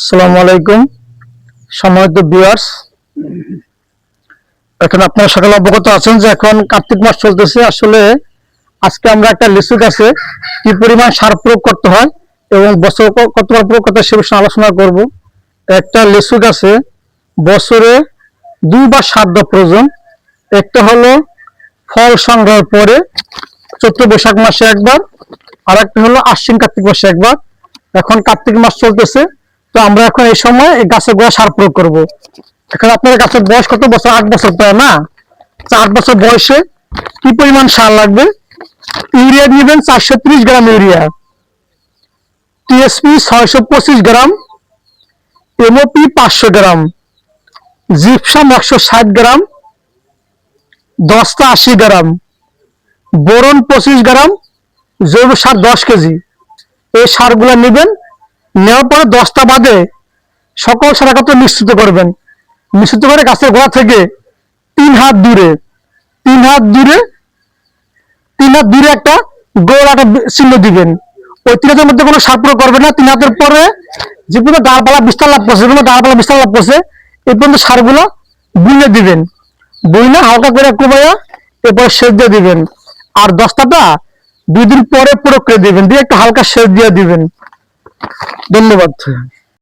আসসালামু আলাইকুম সম্মানিত ভিউয়ার্স। এখন আপনারা সকলে অবগত আছেন যে এখন কার্তিক মাস চলতেছে। আসলে আজকে আমরা একটা লিচু গাছে কি পরিমাণ সার প্রয়োগ করতে হয় এবং বছর কতবার প্রয়োগ করতে হয় সে বিষয়ে আলোচনা করব। একটা লিচু গাছে বছরে দুইবার সার দেওয়া প্রয়োজন। একটা হলো ফল সংগ্রহের পরে চৈত্র বৈশাখ মাসে একবার, আর একটা হলো আশ্বিন কার্তিক মাসে একবার। এখন কার্তিক মাস চলতেছে, তো আমরা এখন এই সময় এই গাছের গোড়া সার প্রয়োগ করব। এখন আপনার গাছের বয়স কত বছর? 8 বছর প্রায় না? 8 বছর বয়সে কি পরিমাণ সার লাগবে? ইউরিয়া নেবেন 430 গ্রাম ইউরিয়া, টিএসপি 625 গ্রাম, এমওপি 500 গ্রাম, জিপসাম 160 গ্রাম, দস্তা 80 গ্রাম, বোরন 25 গ্রাম, জৈব সার 10 কেজি। এই সারগুলো নেবেন। নেওয়ার পরে দস্তা বাদে সকল সার একত্রে মিশ্রিত করবেন। মিশ্রিত করে গাছের গোড়া থেকে 3 হাত দূরে একটা গোল একটা চিহ্ন দিবেন। ওই 3 হাতের মধ্যে কোনো সার প্রয়োগ করবেন না। 3 হাতের পরে যে পর্যন্ত ডালপালা বিস্তার লাভ করছে এই পর্যন্ত সারগুলো বুনে দিবেন। বুনে হালকা করে কুবাইয়া এরপরে সেচ দিয়ে দিবেন। আর দস্তাটা 2 দিন পরে প্রয়োগ করে দিবেন, দিয়ে একটা হালকা সেচ দিয়ে দিবেন। ধন্যবাদ।